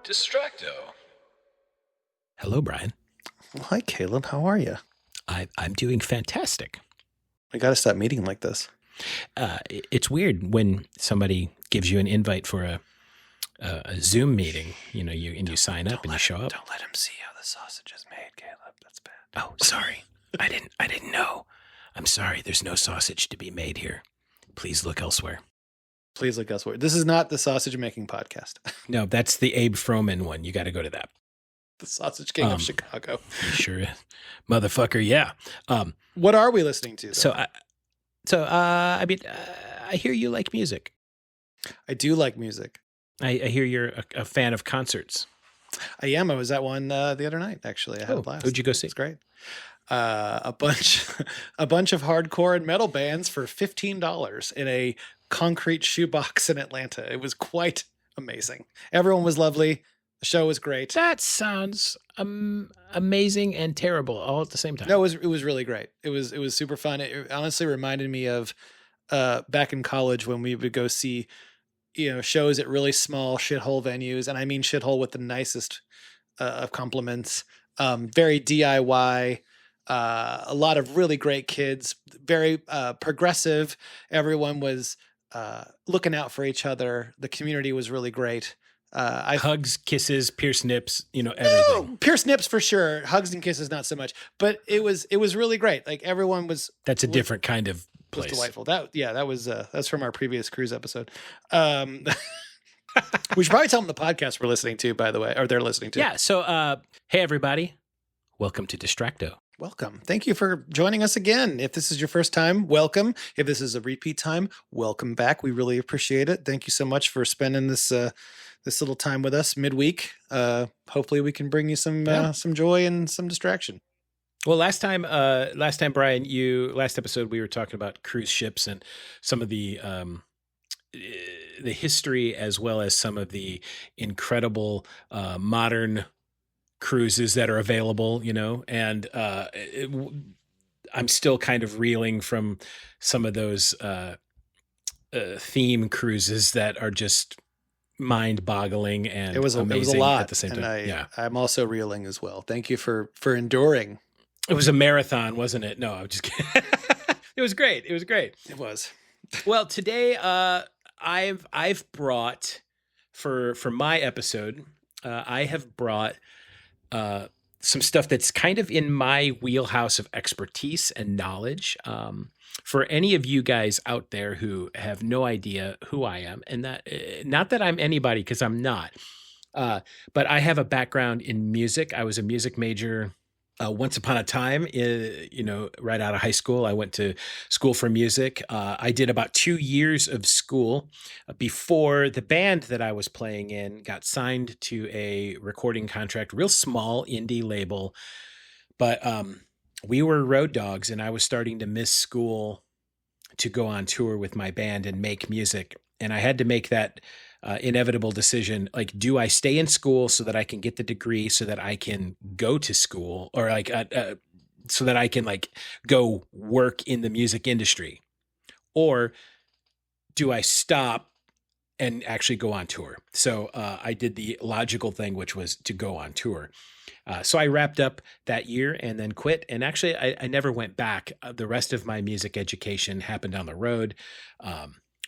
Dsitracto. Hello, Brian. Well, hi, Caleb. How are you? I'm doing fantastic. We got to stop meeting like this. It's weird when somebody gives you an invite for a Zoom meeting, you sign up and you show up. Don't let him see how the sausage is made, Caleb. That's bad. Oh, sorry. I didn't know. I'm sorry. There's no sausage to be made here. Please look elsewhere. Please look elsewhere. This is not the sausage making podcast. No, that's the Abe Froman one. You got to go to that. The Sausage King of Chicago. You sure, motherfucker. Yeah. What are we listening to, though? I hear you like music. I do like music. I hear you're a fan of concerts. I am. I was at one the other night, actually. I had a blast. Who'd you go see? It's great. A bunch of hardcore and metal bands for $15 in a concrete shoebox in Atlanta. It was quite amazing. Everyone was lovely. The show was great. That sounds amazing and terrible all at the same time. No, it was really great. It was super fun. It honestly reminded me of back in college when we would go see, shows at really small shithole venues, and I mean shithole with the nicest of compliments. Very DIY. A lot of really great kids. Very progressive. Everyone was looking out for each other. The community was really great. Hugs, kisses, pierced nips, everything. No, pierced nips for sure. Hugs and kisses, not so much. But it was really great. Like everyone was. That's a different kind of place. Was delightful. That's from our previous cruise episode. We should probably tell them the podcast we're listening to, by the way, or they're listening to. Yeah. So, hey everybody, welcome to Dsitracto. Welcome. Thank you for joining us again. If this is your first time, welcome. If this is a repeat time, welcome back. We really appreciate it. Thank you so much for spending this little time with us midweek. Hopefully we can bring you some joy and some distraction. Well, last time, Brian, last episode we were talking about cruise ships and some of the history as well as some of the incredible modern cruises that are available, and I'm still kind of reeling from some of those theme cruises that are just mind-boggling and it was a lot at the same time. I'm also reeling as well. Thank you for enduring. It was a marathon, wasn't it? No, I'm just kidding. It was great. It was. Well, today I've brought for my episode, I have brought some stuff that's kind of in my wheelhouse of expertise and knowledge. For any of you guys out there who have no idea who I am, and that not that I'm anybody, because I'm not, but I have a background in music. I was a music major once upon a time, right out of high school. I went to school for music. I did about 2 years of school before the band that I was playing in got signed to a recording contract, real small indie label. But we were road dogs, and I was starting to miss school to go on tour with my band and make music. And I had to make that inevitable decision, like, do I stay in school so that I can get the degree so that I can go to school, or so that I can go work in the music industry, or do I stop and actually go on tour? So I did the logical thing, which was to go on tour. So I wrapped up that year and then quit. And actually, I never went back. The rest of my music education happened on the road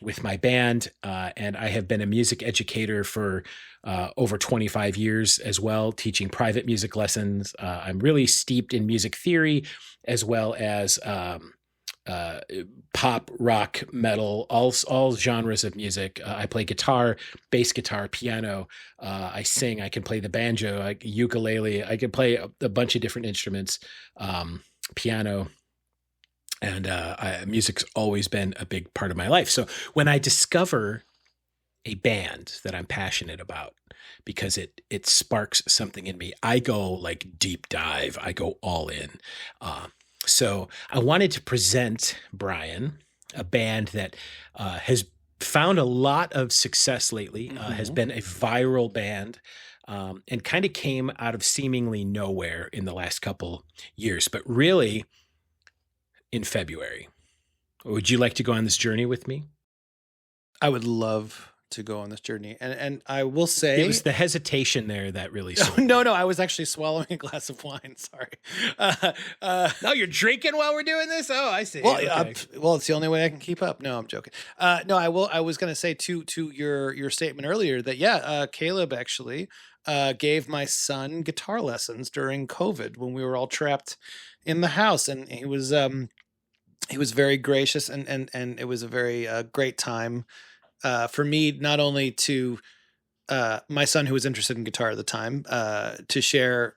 with my band. And I have been a music educator for over 25 years as well, teaching private music lessons. I'm really steeped in music theory as well as pop, rock, metal, all genres of music. I play guitar, bass guitar, piano. I sing. I can play the banjo, ukulele. I can play a bunch of different instruments, piano. And music's always been a big part of my life. So when I discover a band that I'm passionate about, because it sparks something in me, I go deep dive. I go all in. So I wanted to present, Brian, a band that has found a lot of success lately, has been a viral band, and kind of came out of seemingly nowhere in the last couple years, but really in February. Would you like to go on this journey with me? I would love to go on this journey. And I will It say, was the hesitation there that really sold me. no, I was actually swallowing a glass of wine. Sorry. No, you're drinking while we're doing this? Oh, I see. Well, Okay. well, it's the only way I can keep up. No, I'm joking. No, I was going to say to your statement earlier that Caleb actually gave my son guitar lessons during COVID when we were all trapped in the house, and he was very gracious, and it was a very great time for me, not only to my son, who was interested in guitar at the time, to share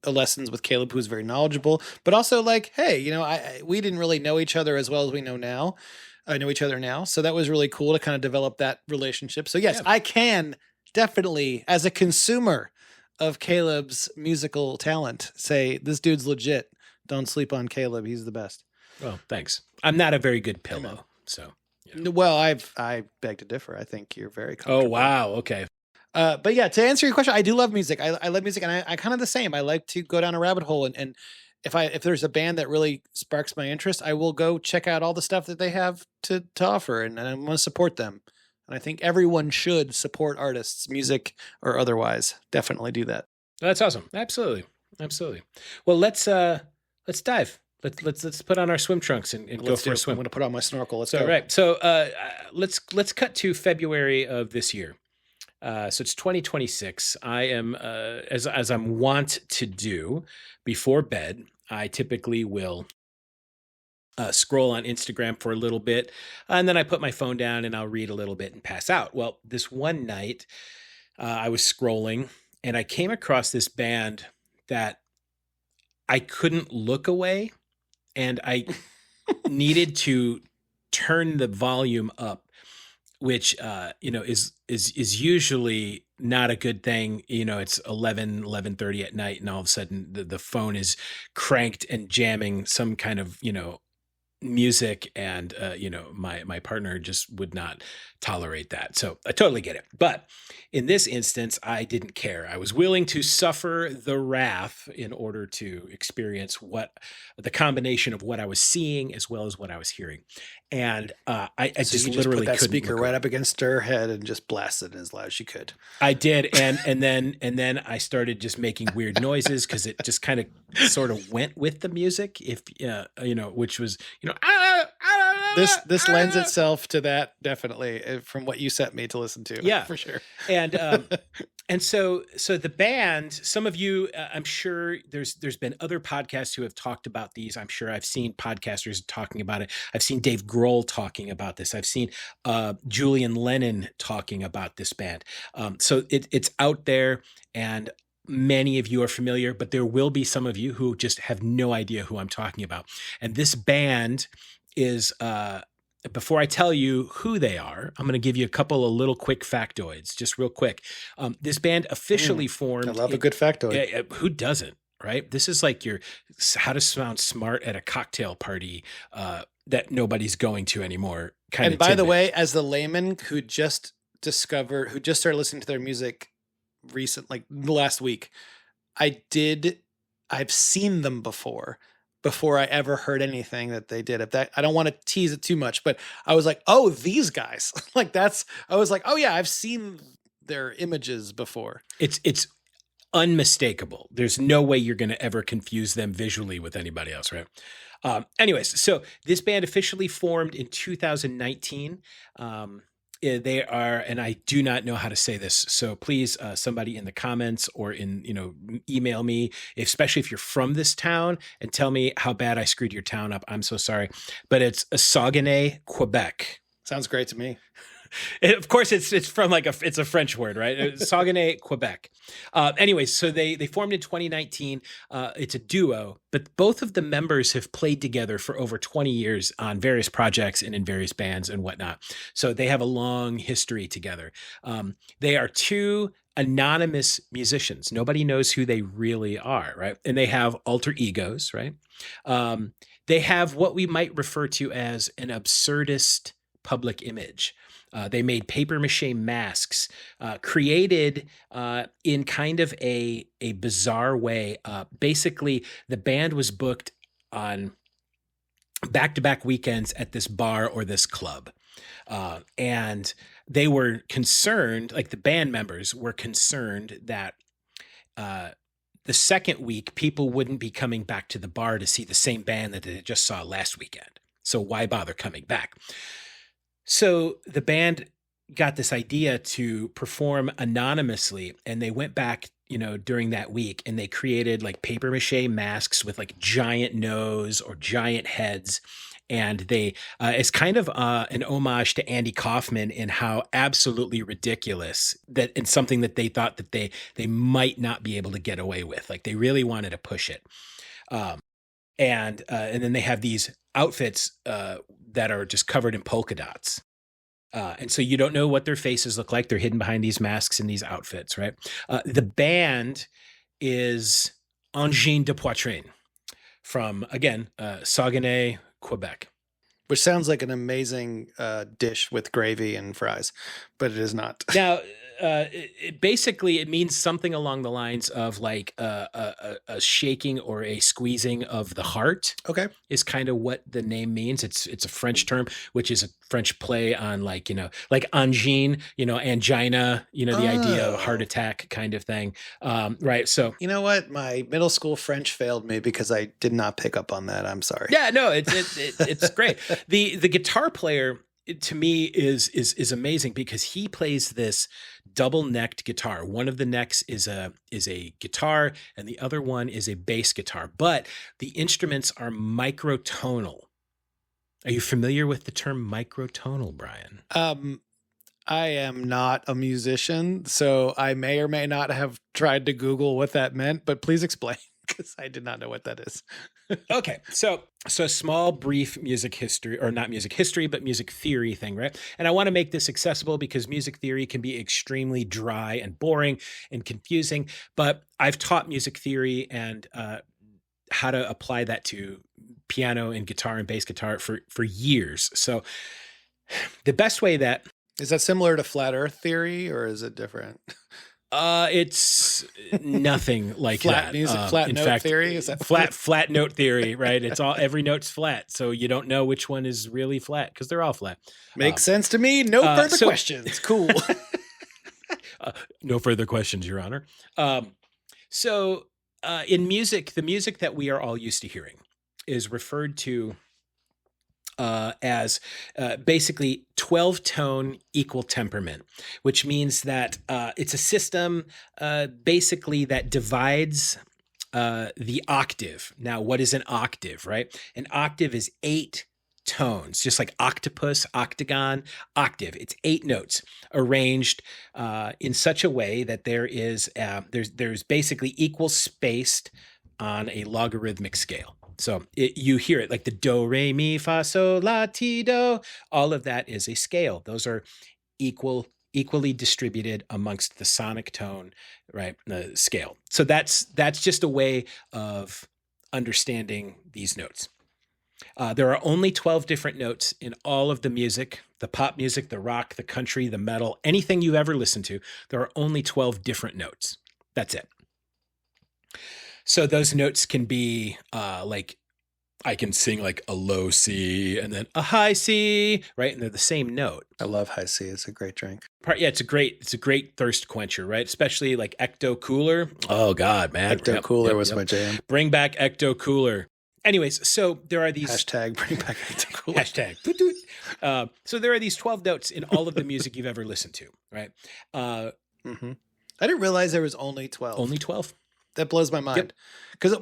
lessons with Caleb, who was very knowledgeable, but also like, hey, we didn't really know each other as well as we know now. I know each other now. So that was really cool to kind of develop that relationship. So yes, Yeah. I can definitely, as a consumer of Caleb's musical talent, say this dude's legit. Don't sleep on Caleb. He's the best. Well, thanks. I'm not a very good pillow, so. Well, I beg to differ. I think you're very comfortable. Oh, wow. Okay. But yeah, to answer your question, I do love music. I love music, and I kind of the same. I like to go down a rabbit hole, and if there's a band that really sparks my interest, I will go check out all the stuff that they have to offer, and I want to support them. And I think everyone should support artists, music or otherwise. Definitely do that. That's awesome. Absolutely. Well, let's dive. Let's put on our swim trunks and go for a swim. I'm going to put on my snorkel. Let's So go. right. So let's cut to February of this year. So it's 2026. I am as I'm wont to do before bed. I typically will scroll on Instagram for a little bit, and then I put my phone down and I'll read a little bit and pass out. Well, this one night I was scrolling and I came across this band that I couldn't look away, and I needed to turn the volume up, which is usually not a good thing. It's 11:30 at night, and all of a sudden the phone is cranked and jamming some kind of music, and my partner just would not tolerate that. So I totally get it. But in this instance, I didn't care. I was willing to suffer the wrath in order to experience what the combination of what I was seeing as well as what I was hearing. And I So just you literally put that couldn't speaker look right away. up against her head and just blasted it as loud as you could. I did, and then I started just making weird noises because it just kind of sort of went with the music. If which was This lends itself to that, definitely, from what you sent me to listen to. Yeah, for sure. And so the band, some of you, I'm sure there's been other podcasts who have talked about these. I'm sure I've seen podcasters talking about it. I've seen Dave Grohl talking about this. I've seen Julian Lennon talking about this band. So it's out there, and many of you are familiar, but there will be some of you who just have no idea who I'm talking about. And this band is before I tell you who they are, I'm going to give you a couple of little quick factoids, just real quick. This band officially formed. I love a good factoid. Who doesn't, right? This is like your how to sound smart at a cocktail party that nobody's going to anymore. And by the way, as the layman who just started listening to their music like last week, I've seen them before I ever heard anything that they did. I don't want to tease it too much, but I was like, oh, these guys. I was like, oh yeah, I've seen their images before. It's unmistakable. There's no way you're going to ever confuse them visually with anybody else, right? Anyways, so this band officially formed in 2019. They are, and I do not know how to say this, so please, somebody in the comments or email me, especially if you're from this town, and tell me how bad I screwed your town up. I'm so sorry, but it's Saguenay, Quebec. Sounds great to me. Of course, it's from it's a French word, right? Saguenay, Quebec. Anyways, so they formed in 2019. It's a duo, but both of the members have played together for over 20 years on various projects and in various bands and whatnot. So they have a long history together. They are two anonymous musicians. Nobody knows who they really are, right? And they have alter egos, right? They have what we might refer to as an absurdist public image. They made paper mache masks, created in kind of a bizarre way. Basically, the band was booked on back-to-back weekends at this bar or this club. And they were concerned, like the band members were concerned that uh, the second week people wouldn't be coming back to the bar to see the same band that they just saw last weekend. So why bother coming back? So the band got this idea to perform anonymously, and they went back, during that week, and they created like paper mache masks with like giant nose or giant heads. And they, it's kind of an homage to Andy Kaufman in how absolutely ridiculous that, and something that they thought that they might not be able to get away with. Like they really wanted to push it. And then they have these outfits that are just covered in polka dots. And so you don't know what their faces look like. They're hidden behind these masks and these outfits, right? The band is Angine de Poitrine from, again, Saguenay, Quebec. Which sounds like an amazing dish with gravy and fries, but it is not. Now, basically, it means something along the lines of like a shaking or a squeezing of the heart. Okay, is kind of what the name means. It's a French term, which is a French play on like angine, angina, the idea of a heart attack kind of thing, right? So you know what, my middle school French failed me because I did not pick up on that. I'm sorry. Yeah, no, it's great. The guitar player, to me, is amazing because he plays this double-necked guitar. One of the necks is a guitar, and the other one is a bass guitar. But the instruments are microtonal. Are you familiar with the term microtonal, Brian? I am not a musician, so I may or may not have tried to Google what that meant, but please explain, because I did not know what that is. Okay, so a small, brief music history, or not music history, but music theory thing, right? And I want to make this accessible because music theory can be extremely dry and boring and confusing. But I've taught music theory and how to apply that to piano and guitar and bass guitar for years. So the best way that is that similar to flat Earth theory, or is it different? It's nothing like flat that. Music, flat note theory? Is that flat note theory, right? It's every note's flat. So you don't know which one is really flat because they're all flat. Makes sense to me. No further questions. Cool. No further questions, Your Honor. In music, the music that we are all used to hearing is referred to as basically 12-tone equal temperament, which means that it's a system basically that divides the octave. Now, what is an octave, right? An octave is 8 tones, just like octopus, octagon, octave. It's 8 notes arranged in such a way that there's basically equal spaced on a logarithmic scale. So you hear it like the do, re, mi, fa, sol, la, ti, do. All of that is a scale. Those are equally distributed amongst the sonic tone, right? The scale. So that's just a way of understanding these notes. There are only 12 different notes in all of the music, the pop music, the rock, the country, the metal, anything you've ever listened to. There are only 12 different notes. That's it. So those notes can be like, I can sing like a low C and then a high C, right? And they're the same note. I love high C. It's a great drink. Yeah, it's a great thirst quencher, right? Especially like Ecto Cooler. Oh God, man. Ecto Cooler was my jam. Bring back Ecto Cooler. Anyways, so there are these hashtag bring back Ecto Cooler. Hashtag. So there are these 12 notes in all of the music you've ever listened to, right? I didn't realize there was only 12. Only 12. That blows my mind. Because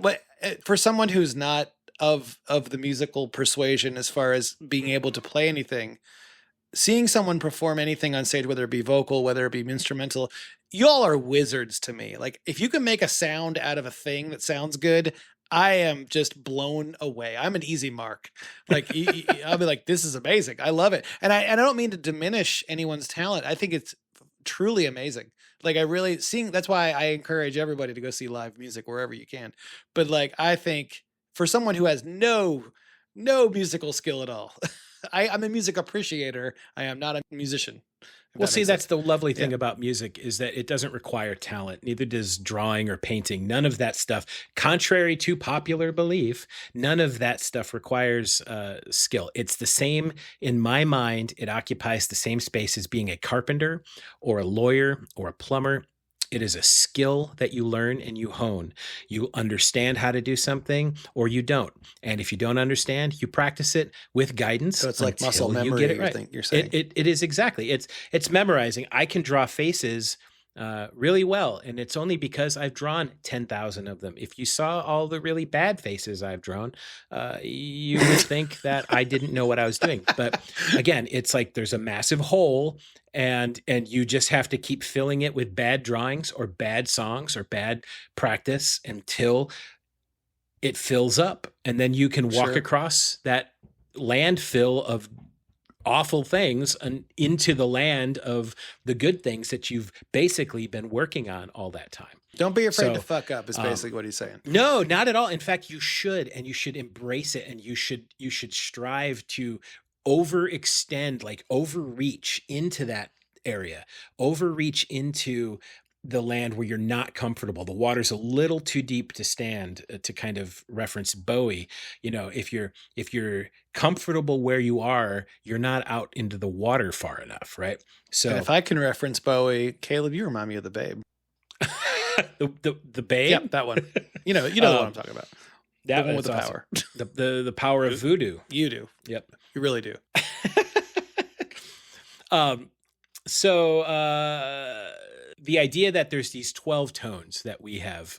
for someone who's not of the musical persuasion as far as being able to play anything, seeing someone perform anything on stage, whether it be vocal, whether it be instrumental, y'all are wizards to me. Like, if you can make a sound out of a thing that sounds good, I am just blown away. I'm an easy mark. Like, I'll be like, this is amazing. I love it. And I don't mean to diminish anyone's talent. I think it's truly amazing. Like, that's why I encourage everybody to go see live music wherever you can. But like, I think for someone who has no musical skill at all, I'm a music appreciator. I am not a musician. if Well, that see, makes that's sense. the lovely Yeah. thing about music is that it doesn't require talent. Neither does drawing or painting. None of that stuff, contrary to popular belief, none of that stuff requires skill. It's the same in my mind. It occupies the same space as being a carpenter or a lawyer or a plumber. It is a skill that you learn and you hone. You understand how to do something or you don't. And if you don't understand, you practice it with guidance So it's like muscle until you memory, get it right. you're saying. It is exactly. It's memorizing. I can draw faces really well, and it's only because I've drawn 10,000 of them. If you saw all the really bad faces I've drawn, you would think that I didn't know what I was doing. But again, it's like there's a massive hole, and you just have to keep filling it with bad drawings or bad songs or bad practice until it fills up, and then you can walk Sure. across that landfill of awful things and into the land of the good things that you've basically been working on all that time. Don't be afraid to So, fuck up is basically what he's saying. No, not at all. In fact, you should, and you should embrace it, and you should strive to overextend, like overreach into that area, overreach into the land where you're not comfortable. The water's a little too deep to stand, to kind of reference Bowie. You know, if you're comfortable where you are, you're not out into the water far enough, right? And So if I can reference Bowie, Caleb, you remind me of the Babe. the Babe, Yep, that one. You know the one I'm talking about. that The one with that's the awesome. power. The power of voodoo. You do. Yep. You really do. So the idea that there's these 12 tones that we have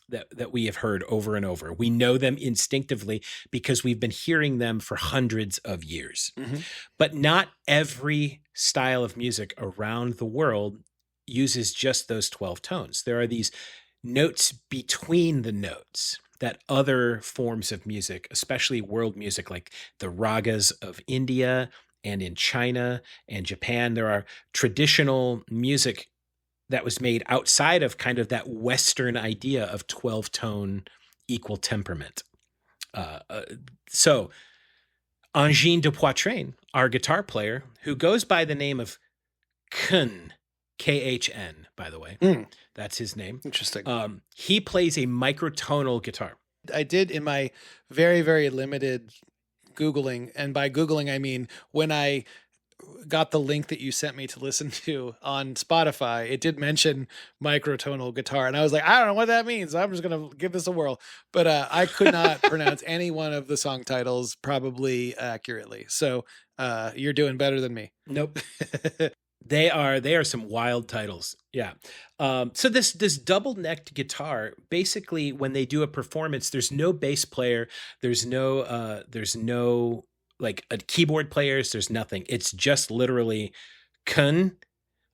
that we have heard over and over, we know them instinctively because we've been hearing them for hundreds of years. Mhm. But not every style of music around the world uses just those 12 tones. There are these notes between the notes that other forms of music, especially world music like the ragas of India and in China and Japan, there are traditional music that was made outside of kind of that Western idea of 12 tone equal temperament. So Angine de Poitrine, our guitar player, who goes by the name of Khn, Khn, by the way, that's his name. Interesting. He plays a microtonal guitar. I did in my very, very limited Googling, and by Googling, I mean when I got the link that you sent me to listen to on Spotify, it did mention microtonal guitar. And I was like, I don't know what that means. I'm just going to give this a whirl. But I could not pronounce any one of the song titles probably accurately. So you're doing better than me. Nope. They are some wild titles. Yeah. So this double-necked guitar, basically when they do a performance, there's no bass player, there's no like a keyboard players, there's nothing. It's just literally Khn,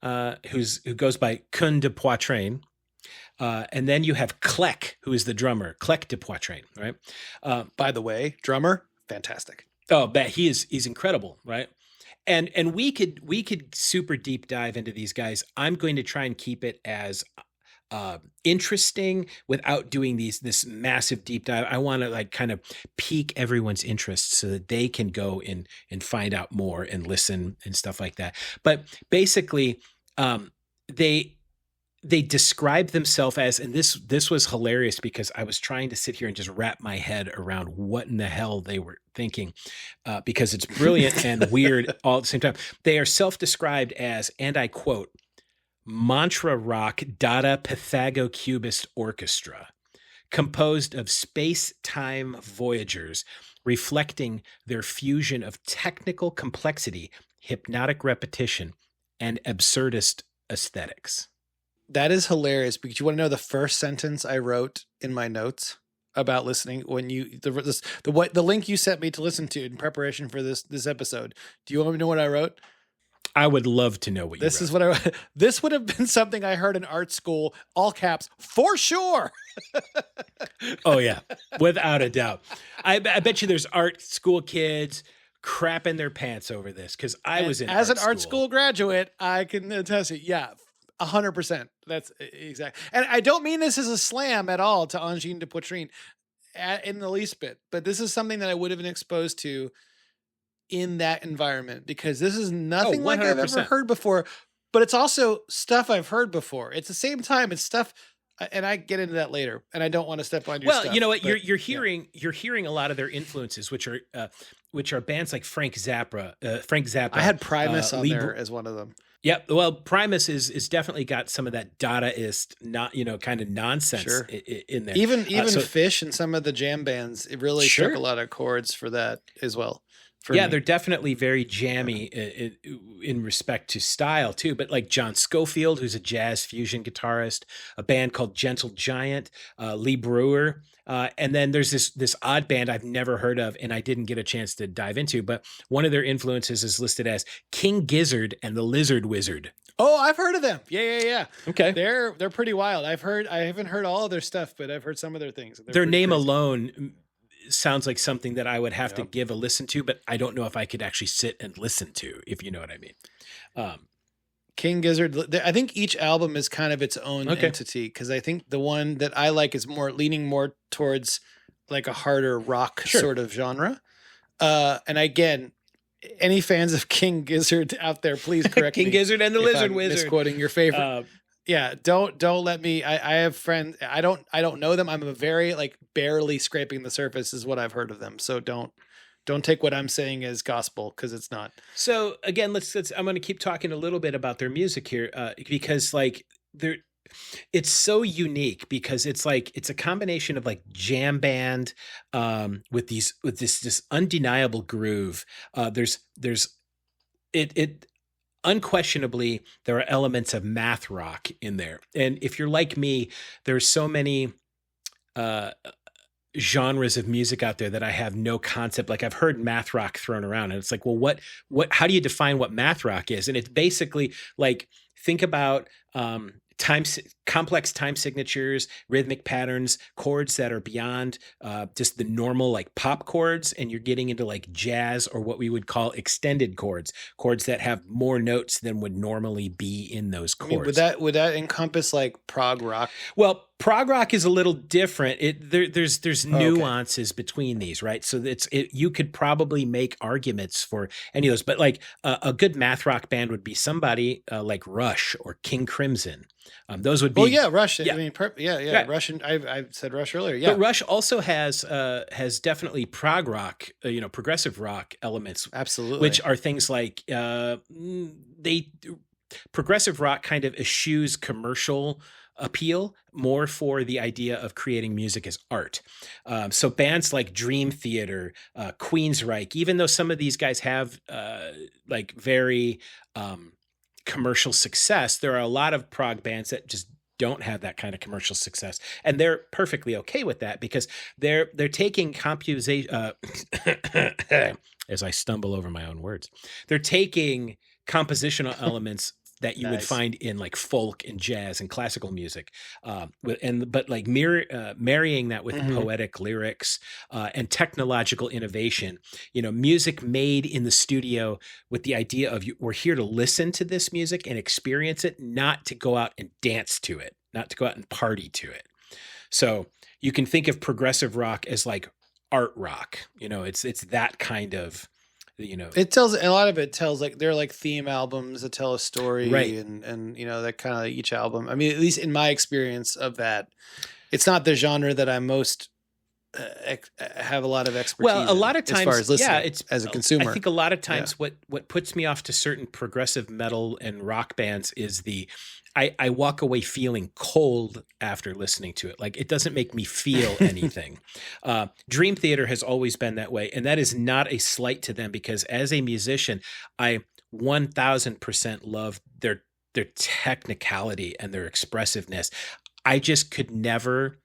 who goes by Khn de Poitrine. And then you have Klek, who is the drummer, Klek de Poitrine, right? By the way, drummer, fantastic. Oh, but he's incredible, right? And we could super deep dive into these guys. I'm going to try and keep it as interesting without doing this massive deep dive. I want to like kind of pique everyone's interest so that they can go and find out more and listen and stuff like that. But basically, they describe themselves as, and this was hilarious because I was trying to sit here and just wrap my head around what in the hell they were thinking, because it's brilliant and weird all at the same time. They are self-described as, and I quote, mantra rock Dada Pythago-Cubist orchestra, composed of space-time voyagers reflecting their fusion of technical complexity, hypnotic repetition, and absurdist aesthetics. That is hilarious because you want to know the first sentence I wrote in my notes about listening when you the link you sent me to listen to in preparation for this episode. Do you want me to know what I wrote? I would love to know what you This wrote. is what I wrote. This would have been something I heard in art school, all caps, for sure. Oh yeah, without a doubt. I bet you there's art school kids crapping their pants over this because I was in as art an art school graduate, I can attest it. Yeah, 100%. That's exact. And I don't mean this as a slam at all to Angine de Poitrine in the least bit, but this is something that I would have been exposed to in that environment, because this is nothing like I've ever 100%. heard before, but it's also stuff I've heard before. It's the same time, it's stuff, and I get into that later, and I don't want to step on your Well, stuff. you know what? But You're hearing a lot of their influences, which are bands like Frank Zappa. I had Primus on Lee there as one of them. Yep. Well, Primus is definitely got some of that Dadaist, not kind of nonsense Sure. in there. Even So- Fish and some of the jam bands, it really Sure. took a lot of chords for that as well. for Yeah, me. they're definitely very jammy in respect to style too. But like John Schofield, who's a jazz fusion guitarist, a band called Gentle Giant, Lee Brewer, and then there's this odd band I've never heard of and I didn't get a chance to dive into. But one of their influences is listed as King Gizzard and the Lizard Wizard. Oh, I've heard of them. Yeah. Okay, They're pretty wild. I haven't heard all of their stuff, but I've heard some of their things. They're their pretty name crazy. alone sounds like something that I would have to Yep. give a listen to, but I don't know if I could actually sit and listen to, if you know what I mean. King Gizzard. I think each album is kind of its own Okay. entity, because I think the one that I like is leaning more towards like a harder rock Sure. sort of genre. And again, any fans of King Gizzard out there, please correct King me Gizzard and the if Lizard I'm Wizard. misquoting your favorite. Yeah, don't let me. I have friends. I don't know them. I'm a very barely scraping the surface is what I've heard of them. So don't take what I'm saying as gospel, because it's not. So again, let's I'm going to keep talking a little bit about their music here, because it's so unique, because it's a combination of jam band with this undeniable groove. There's it unquestionably there are elements of math rock in there, and if you're like me, there's so many genres of music out there that I have no concept. Like I've heard math rock thrown around, and it's like, well, what how do you define what math rock is? And it's basically think about complex time signatures, rhythmic patterns, chords that are beyond just the normal pop chords, and you're getting into jazz, or what we would call extended chords that have more notes than would normally be in those I chords. mean, would that encompass prog rock? Well, prog rock is a little different. There's nuances between these, right? So you could probably make arguments for any of those, but a good math rock band would be somebody like Rush or King Crimson. Those would be. Oh yeah, Rush. Yeah. I mean, yeah. Right. Rush. I said Rush earlier. Yeah, But Rush also has definitely prog rock, progressive rock elements, absolutely. which are things like progressive rock kind of eschews commercial appeal more for the idea of creating music as art. So bands like Dream Theater, Queensryche, even though some of these guys have very commercial success, there are a lot of prog bands that just don't have that kind of commercial success, and they're perfectly okay with that, because they're taking as I stumble over my own words, they're taking compositional elements that you would Nice. find in folk and jazz and classical music, but marrying that with Mhm. poetic lyrics and technological innovation. Music made in the studio with the idea of we're here to listen to this music and experience it, not to go out and dance to it, not to go out and party to it. So you can think of progressive rock as art rock. It's that kind of. It tells a lot of it tells they're theme albums that tell a story, Right. and that kind of each album. I mean, at least in my experience of that, it's not the genre that I most have a lot of expertise. Well, a lot of in, times, as far as listening, it's as a consumer. I think a lot of times what puts me off to certain progressive metal and rock bands is I walk away feeling cold after listening to it. It doesn't make me feel anything. Dream Theater has always been that way, and that is not a slight to them, because as a musician, I 1000% love their technicality and their expressiveness. I just could never.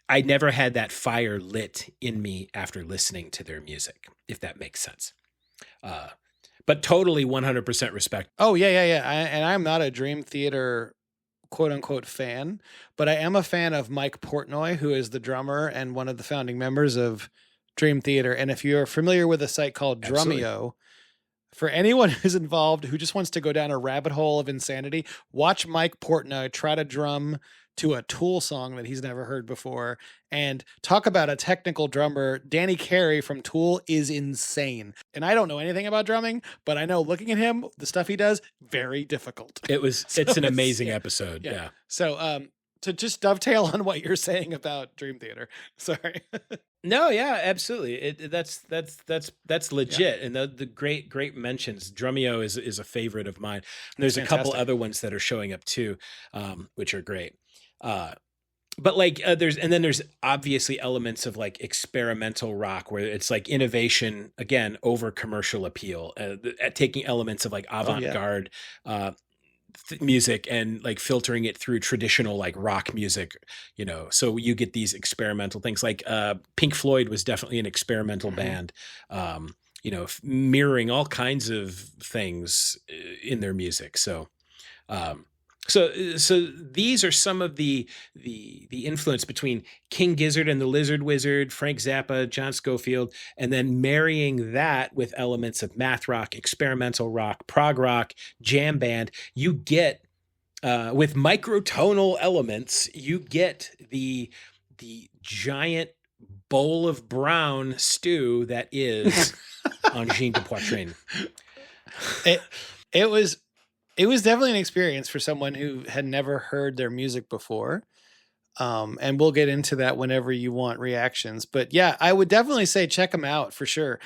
I never had that fire lit in me after listening to their music, if that makes sense. But totally 100% respect. Oh yeah. And I'm not a Dream Theater quote unquote fan, but I am a fan of Mike Portnoy, who is the drummer and one of the founding members of Dream Theater. And if you're familiar with a site called Absolutely. Drumeo, for anyone who's involved who just wants to go down a rabbit hole of insanity, watch Mike Portnoy try to drum to a Tool song that he's never heard before. And talk about a technical drummer. Danny Carey from Tool is insane. And I don't know anything about drumming, but I know looking at him, the stuff he does, very difficult. It's an amazing episode. Yeah. So to just dovetail on what you're saying about Dream Theater. Sorry. No, yeah, absolutely. That's legit. And the great mentions. Drumeo is a favorite of mine. And there's a couple other ones that are showing up too, which are great. But like there's obviously elements of like experimental rock where it's like innovation again over commercial appeal, taking elements of like avant-garde music and like filtering it through traditional like rock music, so you get these experimental things like Pink Floyd was definitely an experimental band, mirroring all kinds of things in their music. So these are some of the influence between King Gizzard and the Lizard Wizard, Frank Zappa, John Scofield, and then marrying that with elements of math rock, experimental rock, prog rock, jam band. You get with microtonal elements, you get the giant bowl of brown stew that is Angine de Poitrine. It was definitely an experience for someone who had never heard their music before. And we'll get into that whenever you want reactions. But yeah, I would definitely say check them out for sure.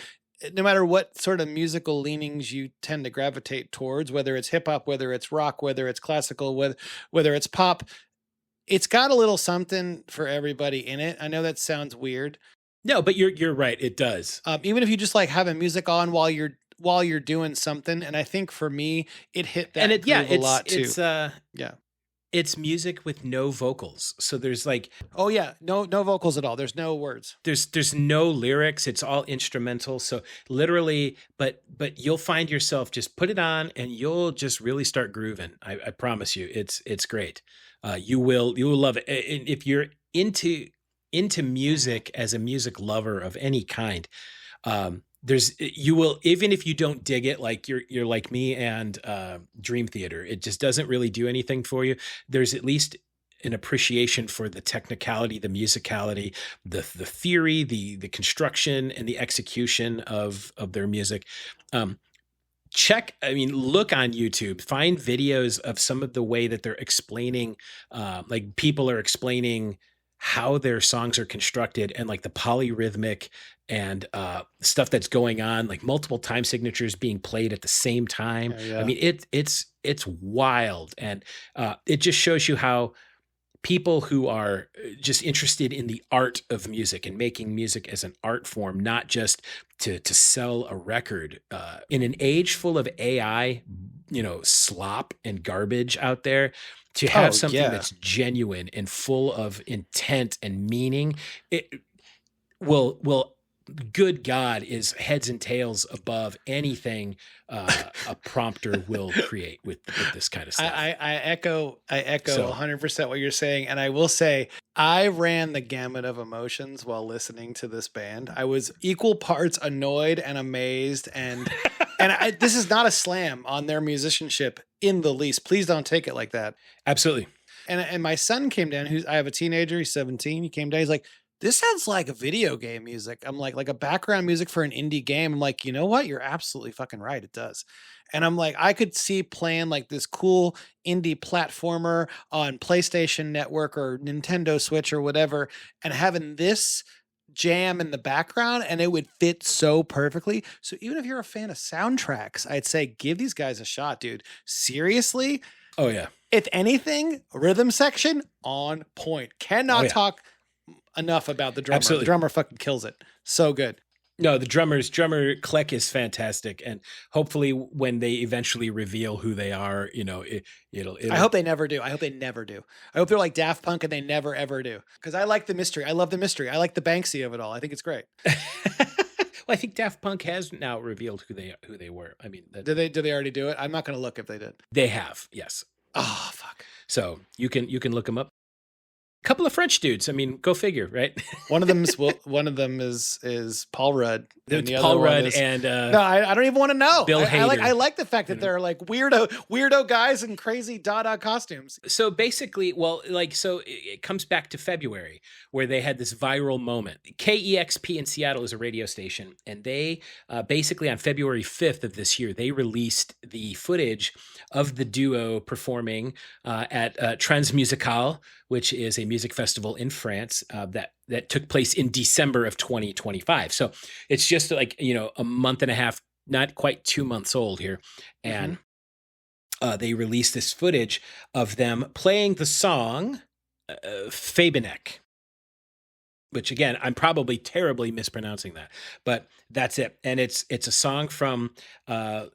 No matter what sort of musical leanings you tend to gravitate towards, whether it's hip hop, whether it's rock, whether it's classical, whether it's pop, it's got a little something for everybody in it. I know that sounds weird. No, but you're right. It does. Even if you just like having music on while you're doing something. And I think for me, it hit that a lot too. It's music with no vocals. So there's like, no vocals at all. There's no words. There's no lyrics. It's all instrumental. So literally, but you'll find yourself just put it on and you'll just really start grooving. I promise you, it's great. You will love it. And if you're into music as a music lover of any kind, you will, even if you don't dig it, like you're like me and Dream Theater, it just doesn't really do anything for you. There's at least an appreciation for the technicality, the musicality, the theory, the construction, and the execution of their music. Look on YouTube, find videos of some of the way that they're explaining, like people are explaining how their songs are constructed and like the polyrhythmic and stuff that's going on, like multiple time signatures being played at the same time. I mean, it's wild. And it just shows you how people who are just interested in the art of music and making music as an art form, not just to sell a record, in an age full of AI, slop and garbage out there, to have something that's genuine and full of intent and meaning, it will good God, is heads and tails above anything a prompter will create with this kind of stuff. I echo 100% what you're saying. And I will say, I ran the gamut of emotions while listening to this band. I was equal parts annoyed and amazed. And this is not a slam on their musicianship in the least. Please don't take it like that. Absolutely. And my son came down, I have a teenager, he's 17. He came down, he's like, this sounds like a video game music. I'm like a background music for an indie game. I'm like, you know what? You're absolutely fucking right. It does. And I'm like, I could see playing like this cool indie platformer on PlayStation Network or Nintendo Switch or whatever, and having this jam in the background, and it would fit so perfectly. So even if you're a fan of soundtracks, I'd say give these guys a shot, dude. Seriously? Oh yeah. If anything, rhythm section on point. Cannot talk enough about the drummer. Absolutely. The drummer fucking kills it. So good. No, the drummer Kleck is fantastic, and hopefully when they eventually reveal who they are, it'll. I hope they never do. I hope they're like Daft Punk and they never ever do. Because I like the mystery. I love the mystery. I like the Banksy of it all. I think it's great. Well, I think Daft Punk has now revealed who they were. I mean, did they already do it? I'm not going to look if they did. They have, yes. Oh fuck. So you can look them up. Couple of French dudes. I mean, go figure, right? One of them is Paul Rudd, and It's the other Paul one Rudd is and no. I don't even want to know. Bill Hader. I like the fact You that know? they're like weirdo guys in crazy Dada costumes. So basically, well, like, so it comes back to February where they had this viral moment. KEXP in Seattle is a radio station, and they basically on February 5th of this year, they released the footage of the duo performing at Transmusical, which is a music festival in France that took place in December of 2025. So it's just like, a month and a half, not quite 2 months old here. And they released this footage of them playing the song Fabinek, which again, I'm probably terribly mispronouncing that, but that's it. And it's a song from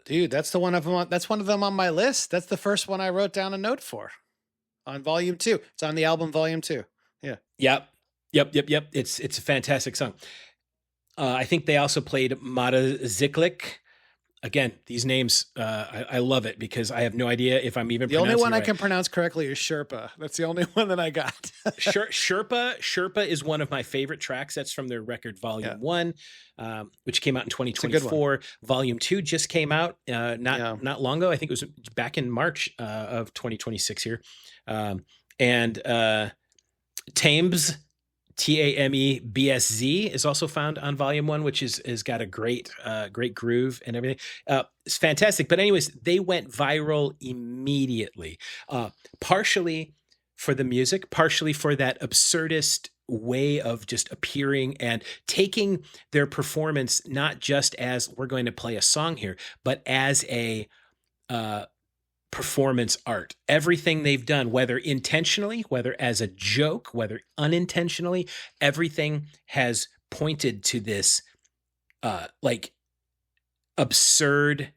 Dude, that's the one of them. That's one of them on my list. That's the first one I wrote down a note for on volume 2. It's on the album volume 2. Yeah. Yep. It's a fantastic song. I think they also played Mata Ziklik. Again, these names, I love it because I have no idea if I'm even the only one it I right. can pronounce correctly is Sherpa. That's the only one that I got. Sherpa is one of my favorite tracks. That's from their record Volume 1, which came out in 2024. Volume 2 just came out not long ago. I think it was back in March of 2026 here. And Thames, TAMEBSZ is also found on Volume 1, which is got a great groove and everything. It's fantastic. But anyways, they went viral immediately, partially for the music, partially for that absurdist way of just appearing and taking their performance not just as we're going to play a song here, but as a performance art. Everything they've done, whether intentionally, whether as a joke, whether unintentionally, everything has pointed to this like absurd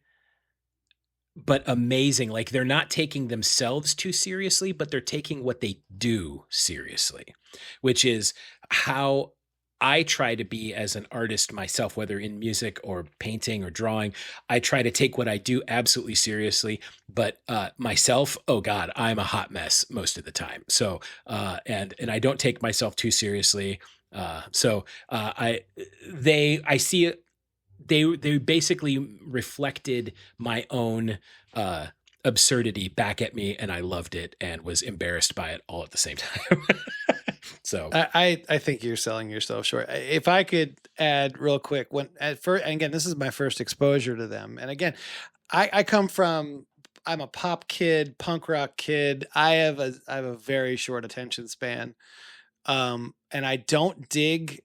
but amazing. Like they're not taking themselves too seriously, but they're taking what they do seriously, which is how I try to be as an artist myself, whether in music or painting or drawing. I try to take what I do absolutely seriously, but myself, oh God, I'm a hot mess most of the time. So, and I don't take myself too seriously. I see it. They basically reflected my own absurdity back at me, and I loved it and was embarrassed by it all at the same time. So I think you're selling yourself short. If I could add real quick, when at first, and again, this is my first exposure to them. And again, I'm a pop kid, punk rock kid. I have a very short attention span. And I don't dig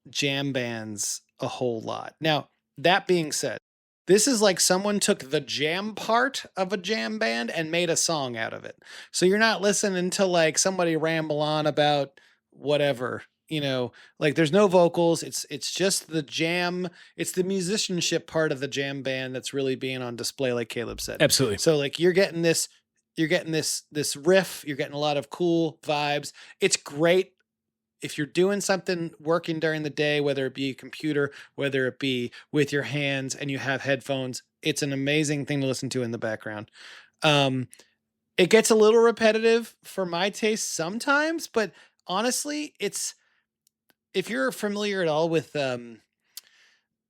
jam bands a whole lot. Now, that being said, this is like someone took the jam part of a jam band and made a song out of it. So you're not listening to like somebody ramble on about whatever, like there's no vocals. It's just the jam. It's the musicianship part of the jam band that's really being on display, like Caleb said. absolutely. So like you're getting this riff, you're getting a lot of cool vibes. It's great if you're doing something working during the day, whether it be a computer, whether it be with your hands and you have headphones, it's an amazing thing to listen to in the background. It gets a little repetitive for my taste sometimes, but honestly, if you're familiar at all with 9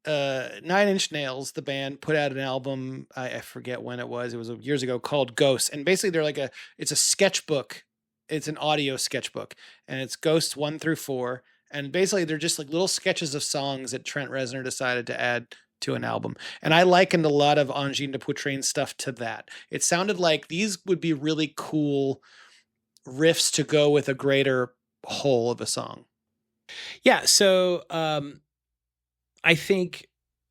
Inch Nails, the band put out an album, I forget when it was years ago, called Ghosts. And basically they're it's a sketchbook. It's an audio sketchbook, and it's Ghosts 1 through 4. And basically they're just like little sketches of songs that Trent Reznor decided to add to an album. And I likened a lot of Angine de Poitrine stuff to that. It sounded like these would be really cool riffs to go with a greater whole of a song. Yeah. So I think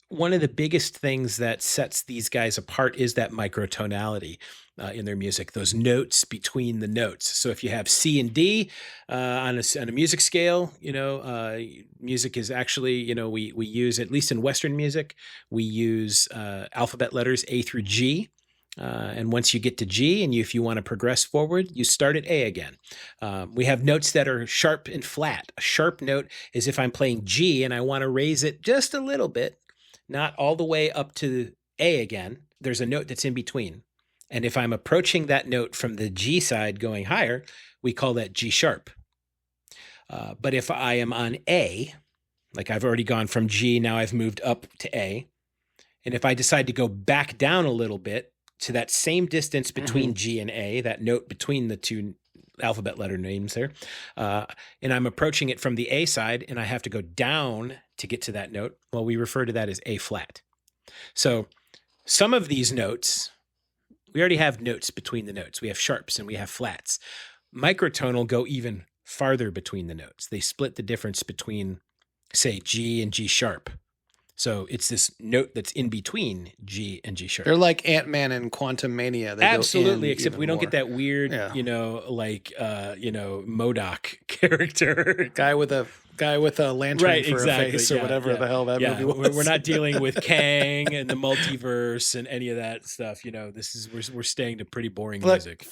one of the biggest things that sets these guys apart is that microtonality in their music, those notes between the notes. So if you have C and D on a music scale, music is actually, we use, at least in Western music, we use alphabet letters A through G. And once you get to G and if you want to progress forward, you start at A again. We have notes that are sharp and flat. A sharp note is if I'm playing G and I want to raise it just a little bit, not all the way up to A again. There's a note that's in between. And if I'm approaching that note from the G side going higher, we call that G sharp. But if I am on A, like I've already gone from G, now I've moved up to A. And if I decide to go back down a little bit to that same distance between G and A, that note between the two alphabet letter names there, and I'm approaching it from the A side and I have to go down to get to that note, well, we refer to that as A flat. So some of these notes, we already have notes between the notes. We have sharps and we have flats. Microtonal go even farther between the notes. They split the difference between, say, G and G sharp. So it's this note that's in between G and G sharp. They're like Ant-Man and Quantum Mania. They absolutely, except we don't more. get that weird, MODOK character. Guy with a lantern right, for exactly, a face or whatever the hell that movie was. We're not dealing with Kang and the multiverse and any of that stuff. This is we're staying to pretty boring music.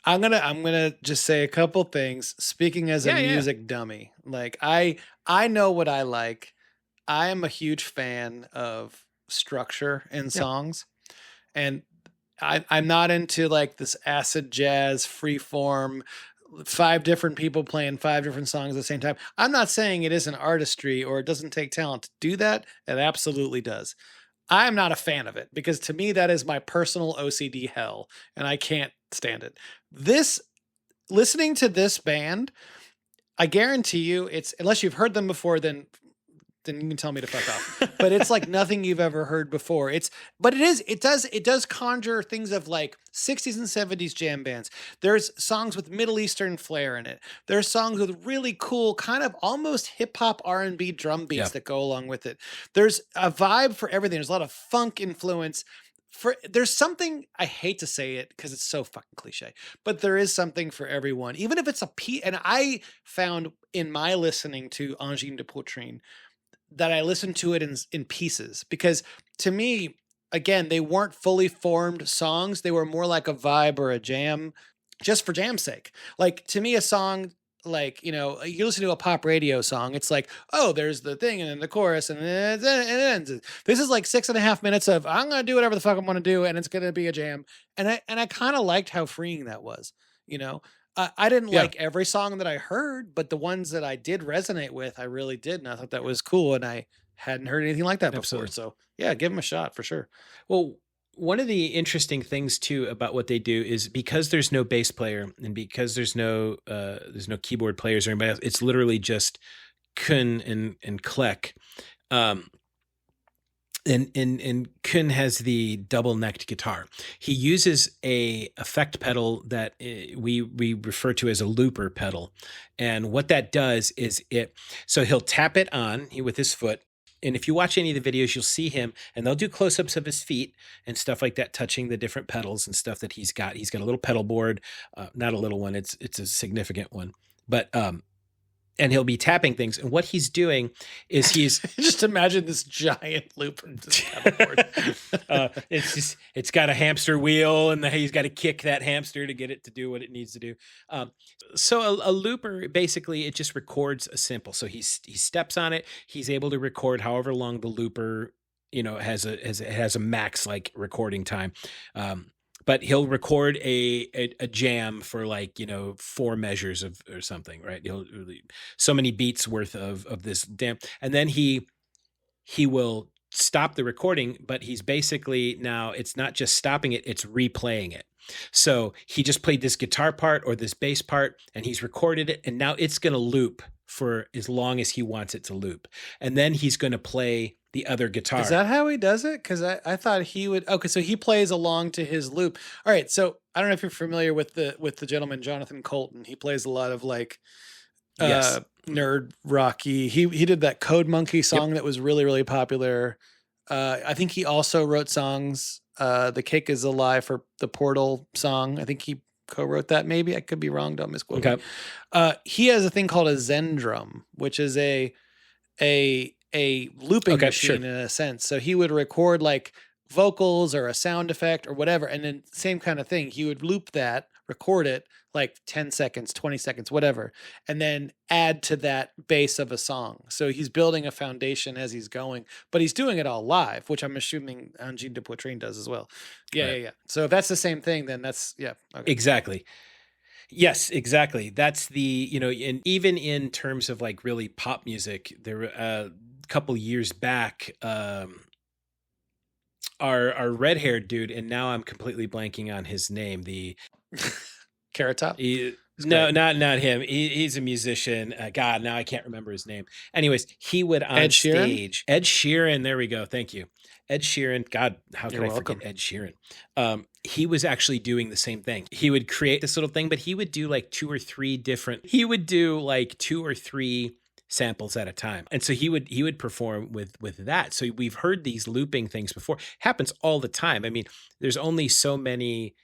I'm gonna just say a couple things. Speaking as a music dummy, like I know what I like. I am a huge fan of structure in songs, and I'm not into like this acid jazz freeform, 5 different people playing 5 different songs at the same time. I'm not saying it isn't artistry or it doesn't take talent to do that. It absolutely does. I'm not a fan of it because to me that is my personal OCD hell, and I can't stand it. Listening to this band, I guarantee you, it's unless you've heard them before, then you can tell me to fuck off. But it's like nothing you've ever heard before. It does conjure things of like 60s and 70s jam bands. There's songs with Middle Eastern flair in it. There's songs with really cool kind of almost hip hop R&B drum beats that go along with it. There's a vibe for everything. There's a lot of funk influence. There's something, I hate to say it because it's so fucking cliche, but there is something for everyone, even if it's a piece. And I found in my listening to Angine de Poitrine that I listened to it in pieces, because to me, again, they weren't fully formed songs. They were more like a vibe or a jam just for jam's sake. Like to me, a song, like, you listen to a pop radio song, it's like, oh, there's the thing and then the chorus and then it ends. This is like 6.5 minutes of I'm going to do whatever the fuck I want to do and it's going to be a jam. And I kind of liked how freeing that was, I didn't like every song that I heard, but the ones that I did resonate with, I really did. And I thought that was cool. And I hadn't heard anything like that before. Absolutely. So yeah, give them a shot for sure. Well, one of the interesting things too about what they do is because there's no bass player and because there's no keyboard players or anybody else, it's literally just Kun and Kleck. And Kun has the double-necked guitar. He uses a effect pedal that we refer to as a looper pedal. And what that does is so he'll tap it on with his foot. And if you watch any of the videos, you'll see him, and they'll do close-ups of his feet and stuff like that, touching the different pedals and stuff that he's got. He's got a little pedal board, not a little one. It's a significant one. But and he'll be tapping things. And what he's doing is he's just imagine this giant loop. It's got a hamster wheel and he's got to kick that hamster to get it to do what it needs to do. So a looper, basically it just records a sample. So he steps on it. He's able to record however long the looper, has a max like recording time. But he'll record a jam for 4 measures or something, right? He'll so many beats worth of this jam, and then he will stop the recording. But he's basically now it's not just stopping it; it's replaying it. So he just played this guitar part or this bass part, and he's recorded it, and now it's going to loop for as long as he wants it to loop, and then he's going to play the other guitar. Is that how he does it? Because I thought he would. Okay, so he plays along to his loop. All right, so I don't know if you're familiar with the gentleman Jonathan Colton. He plays a lot of nerd rocky. He did that Code Monkey song that was really, really popular. I think he also wrote songs. The Cake is a Lie for the Portal song. I think he co-wrote that. Maybe I could be wrong. Don't misquote me. He has a thing called a Zen drum, which is a looping machine in a sense. So he would record like vocals or a sound effect or whatever. And then same kind of thing. He would loop that, record it like 10 seconds, 20 seconds, whatever, and then add to that base of a song. So he's building a foundation as he's going, but he's doing it all live, which I'm assuming Angine de Poitrine does as well. Yeah. So if that's the same thing, then that's, okay. Exactly. Yes, exactly. That's the, you know, and even in terms of like really pop music, there were a couple years back, our red haired dude, and now I'm completely blanking on his name. Carrot Top. It's No, great. not him. He's a musician. God, now I can't remember his name. Anyways, he would on Ed Sheeran. stage. Ed Sheeran. There we go. Thank you, Ed Sheeran. God, how could You're I forget welcome. Ed Sheeran? He was actually doing the same thing. He would create this little thing, but he would do like two or three different. He would do like two or three samples at a time, and so he would perform with that. So we've heard these looping things before. Happens all the time. I mean, there's only so many,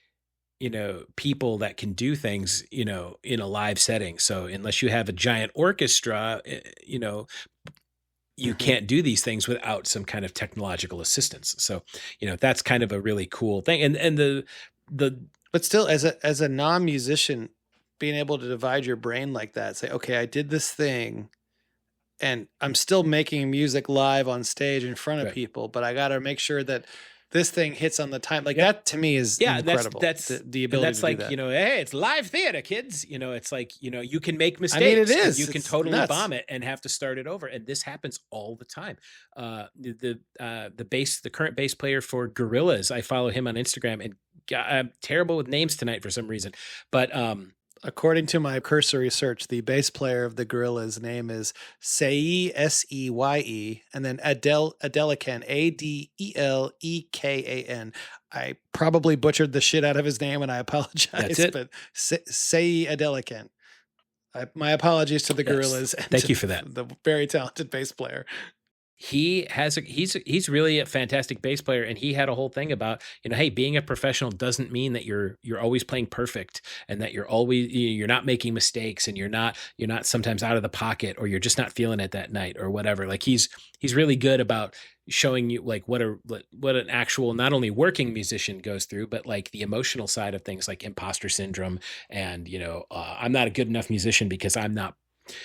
people that can do things, in a live setting. So unless you have a giant orchestra, you Mhm. can't do these things without some kind of technological assistance. So, that's kind of a really cool thing. And the But still, as a non-musician, being able to divide your brain like that, say, okay, I did this thing, and I'm still making music live on stage in front of right. people, but I got to make sure that this thing hits on the time. Like Yep. that to me is Yeah, and that's incredible. that's The and ability that's to do like, that. hey, it's live theater, kids. It's like, you can make I mean, it mistakes and is. you can It's totally nuts. bomb it and have to start it over. And this happens all the time. The current bass player for Gorillaz, I follow him on Instagram, and I'm terrible with names tonight for some reason. But According to my cursory search, the bass player of the Gorillaz name is Seye, Seye, and then Adelekan, Adelekan. I probably butchered the shit out of his name, and I apologize. That's it. But Seye Adelekan. My apologies to the Yes. Gorillaz and Thank to you for that. the very talented bass player. He's really a fantastic bass player, and he had a whole thing about, hey, being a professional doesn't mean that you're always playing perfect, and that you're not making mistakes, and you're not sometimes out of the pocket, or you're just not feeling it that night or whatever. Like he's really good about showing you like what an actual, not only working musician goes through, but like the emotional side of things, like imposter syndrome, and I'm not a good enough musician because I'm not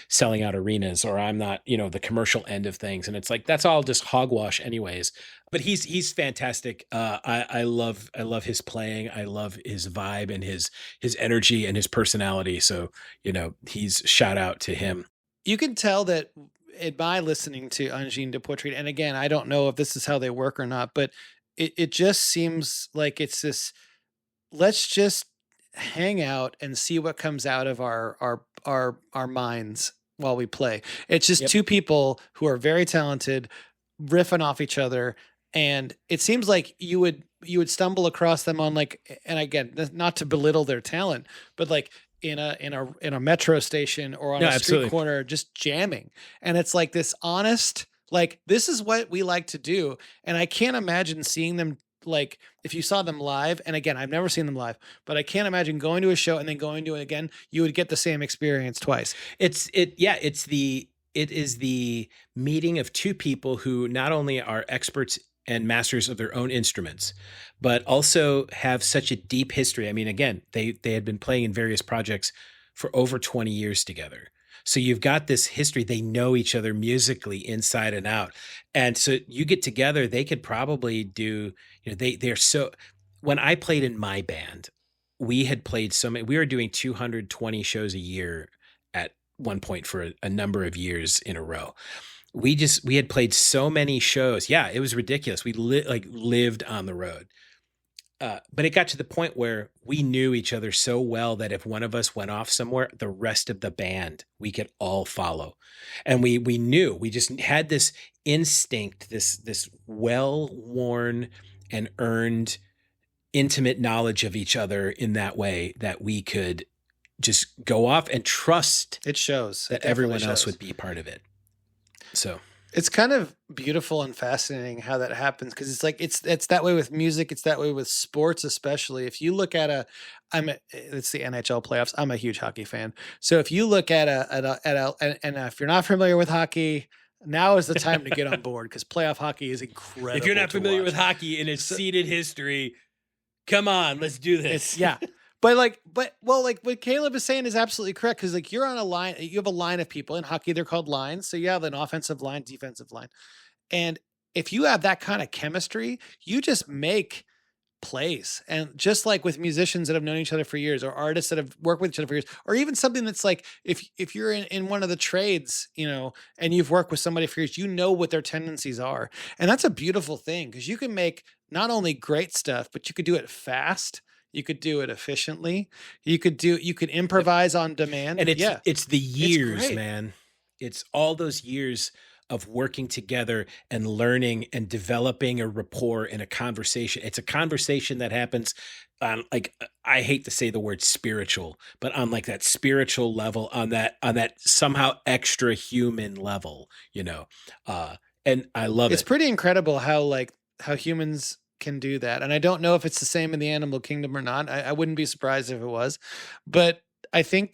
selling out arenas, or I'm not, the commercial end of things. And it's like, that's all just hogwash anyways. But he's fantastic. I love his playing. I love his vibe and his energy and his personality. So, he's shout out to him. You can tell that in my listening to Angine de Poitrine, and again, I don't know if this is how they work or not, but it just seems like it's this, let's just hang out and see what comes out of our minds while we play. It's just Yep. two people who are very talented riffing off each other, and it seems like you would stumble across them on like, and again, not to belittle their talent, but like in a metro station or on No, a street absolutely. corner just jamming, and it's like this honest, like this is what we like to do. And I can't imagine seeing them, like if you saw them live, and again, I've never seen them live, but I can't imagine going to a show and then going to it again. You would get the same experience twice. It is the meeting of two people who not only are experts and masters of their own instruments, but also have such a deep history. I mean, again, they had been playing in various projects for over 20 years together. So you've got this history. They know each other musically inside and out. And so you get together, they could probably do, they're so, when I played in my band, we had played so many, we were doing 220 shows a year at one point for a number of years in a row. We had played so many shows. Yeah, it was ridiculous. We lived on the road. But it got to the point where we knew each other so well that if one of us went off somewhere, the rest of the band, we could all follow. And we knew, we just had this instinct, this well-worn and earned intimate knowledge of each other in that way, that we could just go off and trust It shows that everyone else would be part of it. So it's kind of beautiful and fascinating how that happens, because it's like it's that way with music, it's that way with sports, especially if you look at it's the NHL playoffs. I'm a huge hockey fan, so if you look at and if you're not familiar with hockey, now is the time to get on board, because playoff hockey is incredible. if you're not familiar watch. with hockey and its seeded history, come on, let's do this. Yeah. But what Caleb is saying is absolutely correct, because like you're on a line, you have a line of people in hockey. They're called lines. So you have an offensive line, defensive line, and if you have that kind of chemistry, you just make plays. And just like with musicians that have known each other for years, or artists that have worked with each other for years, or even something that's like, if you're in one of the trades, and you've worked with somebody for years, what their tendencies are. And that's a beautiful thing, because you can make not only great stuff, but you could do it fast. You could do it efficiently. You could improvise on demand. And it's the years, great. man. It's all those years of working together and learning and developing a rapport in a conversation. It's a conversation that happens on, like, I hate to say the word spiritual, but on like that spiritual level, on that somehow extra human level, and I love it. It's pretty incredible how humans can do that. And I don't know if it's the same in the animal kingdom or not. I wouldn't be surprised if it was, but I think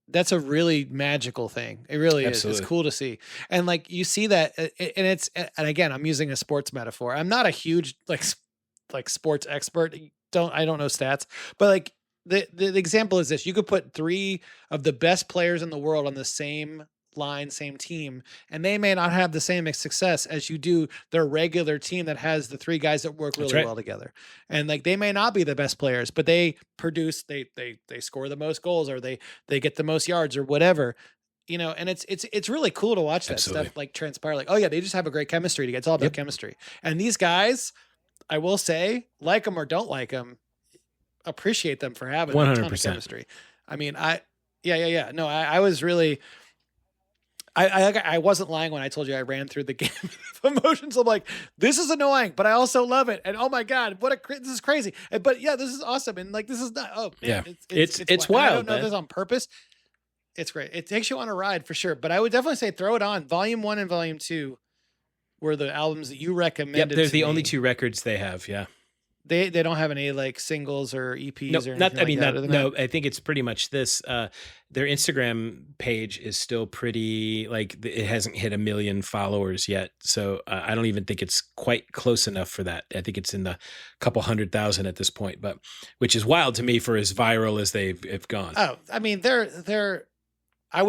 that's a really magical thing. It really Absolutely. is. It's cool to see. And like, you see that, and again, I'm using a sports metaphor. I'm not a huge like sports expert. I don't know stats, but like the example is this: you could put 3 of the best players in the world on the same line, same team, and they may not have the same success as you do their regular team that has the 3 guys that work really well together. And like, they may not be the best players, but they produce, they score the most goals, or they get the most yards, or whatever. And it's really cool to watch that Absolutely. stuff like transpire. Like, oh yeah, they just have a great chemistry together. It's all about chemistry. And these guys, I will say, like them or don't like them, appreciate them for having 100% a ton of chemistry. I mean, yeah. No, I was really, I wasn't lying when I told you I ran through the game of emotions. I'm like, this is annoying, but I also love it. And oh my God, this is crazy. But yeah, this is awesome. And like, this is not, yeah, it's wild. I don't know if this is on purpose. It's great. It takes you on a ride for sure. But I would definitely say throw it on. Volume 1 and Volume 2 were the albums that you recommended. Yep, they're the only 2 records they have. Yeah. They don't have any like singles or EPs or anything no, I think it's pretty much this. Their Instagram page is still pretty, like, it hasn't hit 1 million followers yet. So I don't even think it's quite close enough for that. I think it's in the couple 100,000 at this point, but which is wild to me for as viral as they've gone. Oh, I mean, I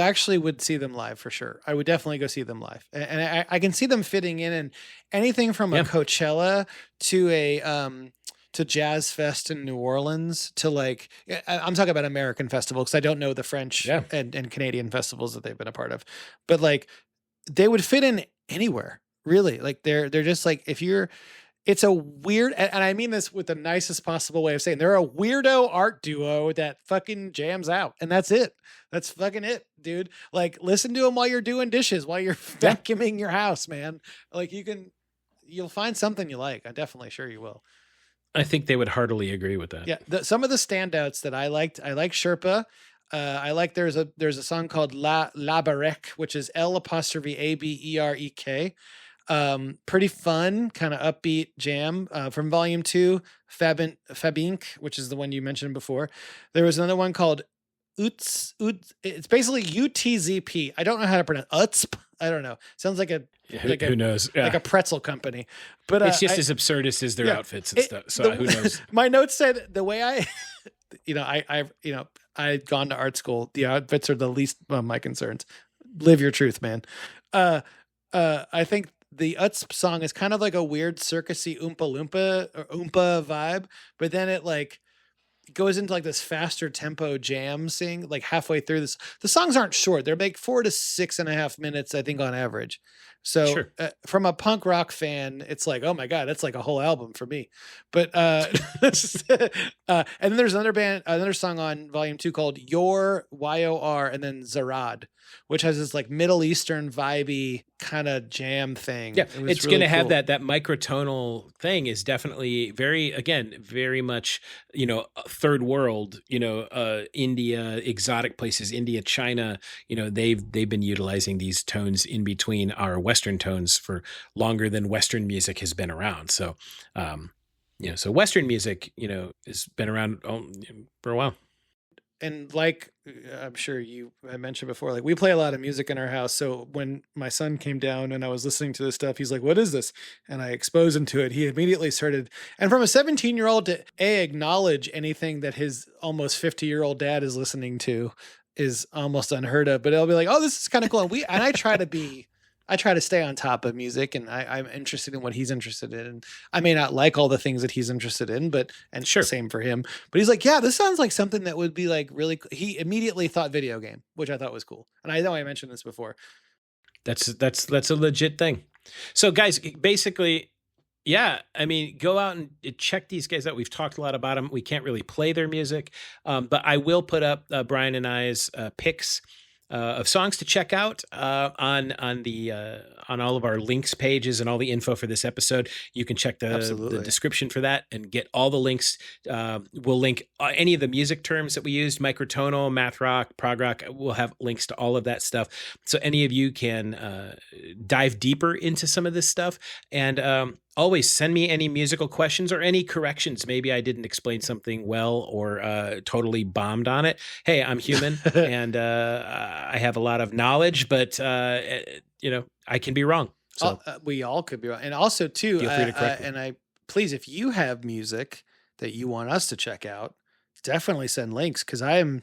actually would see them live for sure. I would definitely go see them live. And I can see them fitting in anything from a Coachella to to Jazz Fest in New Orleans to like, I'm talking about American festival, because I don't know the French and Canadian festivals that they've been a part of, but like, they would fit in anywhere, really. Like, they're just like, it's a weird, and I mean this with the nicest possible way of saying, they're a weirdo art duo that fucking jams out, and that's it. That's fucking it, dude. Like, listen to them while you're doing dishes, while you're vacuuming your house, man. Like, you'll find something you like. I'm definitely sure you will. I think they would heartily agree with that. Yeah. Some of the standouts that I liked Sherpa. I like, there's a song called La Barek, which is L'Aberek. Pretty fun, kind of upbeat jam from Volume 2. Fabink, which is the one you mentioned before. There was another one called it's basically UTZP. I don't know how to pronounce UTSP. I don't know. Sounds like who knows? Yeah. Like a pretzel company. But it's just as absurdist as their outfits and stuff. So who knows? My notes said the way I'd gone to art school. The outfits are the least of my concerns. Live your truth, man. I think the UTSP song is kind of like a weird circusy Oompa Loompa or Oompa vibe, but then it like goes into like this faster tempo jam sing like halfway through this. The songs aren't short. They're like 4 to 6.5 minutes, I think, on average. So from a punk rock fan, it's like, oh my God, that's like a whole album for me. But and then there's another song on Volume 2 called Yor, YOR, and then Zarad, which has this like Middle Eastern vibey kind of jam thing. Yeah, it's really going to have that microtonal thing is definitely very much, third world, India, exotic places, India, China, they've been utilizing these tones in between our Western tones for longer than Western music has been around. So, so Western music, has been around for a while. And like I'm sure I mentioned before, like we play a lot of music in our house. So when my son came down and I was listening to this stuff, he's like, what is this? And I exposed him to it. He immediately started. And from a 17-year-old to acknowledge anything that his almost 50-year-old dad is listening to is almost unheard of. But it'll be like, oh, this is kind of cool. And I try to be I try to stay on top of music, and I'm interested in what he's interested in. And I may not like all the things that he's interested in, and Sure. same for him. But he's like, yeah, this sounds like something that would be like really. He immediately thought video game, which I thought was cool. And I know I mentioned this before. That's a legit thing. So guys, basically, yeah, I mean, go out and check these guys out. We've talked a lot about them. We can't really play their music, but I will put up Brian and I's picks of songs to check out on all of our links pages and all the info for this episode. You can check the description for that and get all the links. We'll link any of the music terms that we used: microtonal, math rock, prog rock. We'll have links to all of that stuff, so any of you can dive deeper into some of this stuff. And always send me any musical questions or any corrections. Maybe I didn't explain something well or totally bombed on it. Hey, I'm human and I have a lot of knowledge, but I can be wrong. So we all could be wrong. And also too, feel free to correct me. And please, if you have music that you want us to check out, definitely send links, because I am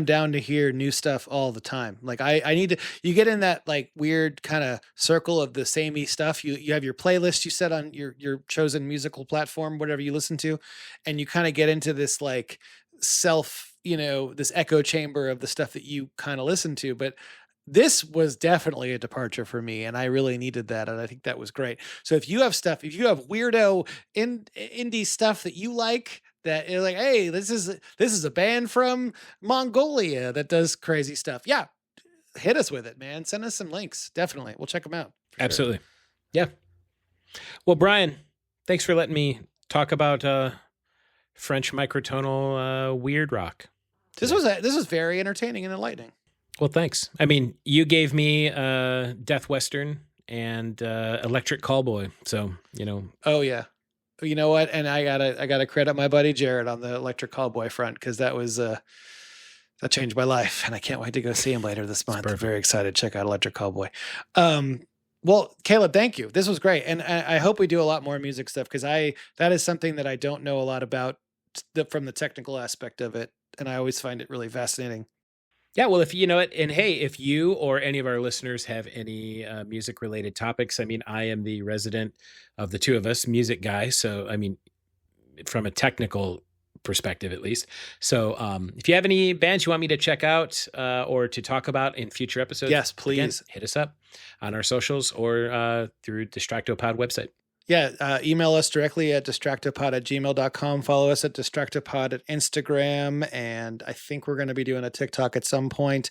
down to hear new stuff all the time. Like I need to, you get in that like weird kind of circle of the samey stuff. You have your playlist you set on your chosen musical platform, whatever you listen to, and you kind of get into this like this echo chamber of the stuff that you kind of listen to. But this was definitely a departure for me, and I really needed that, and I think that was great. So if you have weirdo indie stuff that you like, that you're like, hey, this is a band from Mongolia that does crazy stuff, yeah, hit us with it, man. Send us some links. Definitely, we'll check them out. Absolutely. Sure. Yeah. Well, Brian, thanks for letting me talk about French microtonal weird rock. This was very entertaining and enlightening. Well, thanks. I mean, you gave me Death Western and Electric Callboy, so Oh yeah. You know what? And I gotta credit my buddy Jared on the Electric Callboy front, because that that changed my life, and I can't wait to go see him later this month. I'm very excited. Check out Electric Callboy. Well, Caleb, thank you. This was great, and I hope we do a lot more music stuff, because that is something that I don't know a lot about from the technical aspect of it, and I always find it really fascinating. Yeah, well, if you know it, and hey, if you or any of our listeners have any music-related topics, I mean, I am the resident of the two of us, music guy. So, I mean, from a technical perspective, at least. So, if you have any bands you want me to check out or to talk about in future episodes, yes, please again, hit us up on our socials or through Dsitractopod website. Yeah, email us directly at distractopod@gmail.com. Follow us at Dsitractopod at Instagram, and I think we're going to be doing a TikTok at some point.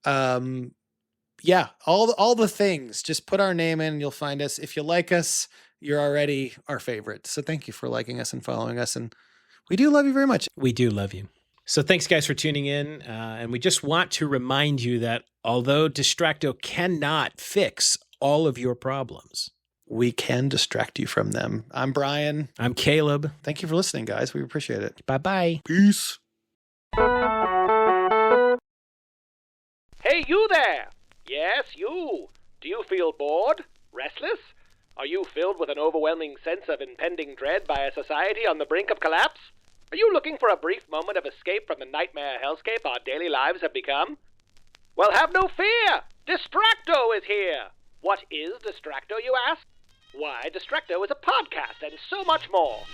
Yeah, all the things. Just put our name in, and you'll find us. If you like us, you're already our favorite. So thank you for liking us and following us, and we do love you very much. We do love you. So thanks, guys, for tuning in, and we just want to remind you that although Dsitracto cannot fix all of your problems, we can distract you from them. I'm Brian. I'm Caleb. Thank you for listening, guys. We appreciate it. Bye-bye. Peace. Hey, you there! Yes, you. Do you feel bored? Restless? Are you filled with an overwhelming sense of impending dread by a society on the brink of collapse? Are you looking for a brief moment of escape from the nightmare hellscape our daily lives have become? Well, have no fear! Dsitracto is here! What is Dsitracto, you ask? Why, Dsitracto is a podcast and so much more.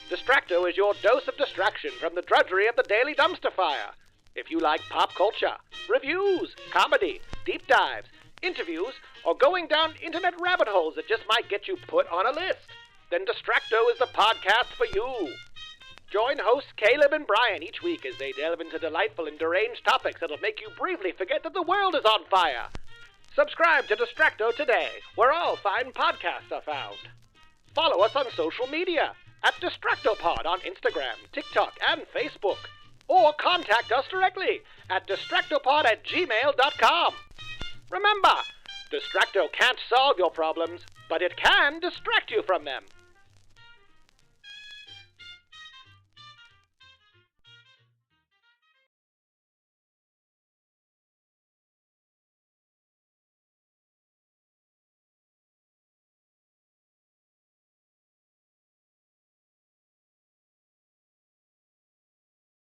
Dsitracto is your dose of distraction from the drudgery of the daily dumpster fire. If you like pop culture, reviews, comedy, deep dives, interviews, or going down internet rabbit holes that just might get you put on a list, then Dsitracto is the podcast for you. Join hosts Caleb and Brian each week as they delve into delightful and deranged topics that'll make you briefly forget that the world is on fire. Subscribe to Dsitracto today, where all fine podcasts are found. Follow us on social media at DistractoPod on Instagram, TikTok, and Facebook. Or contact us directly at distractopod@gmail.com. Remember, Dsitracto can't solve your problems, but it can distract you from them.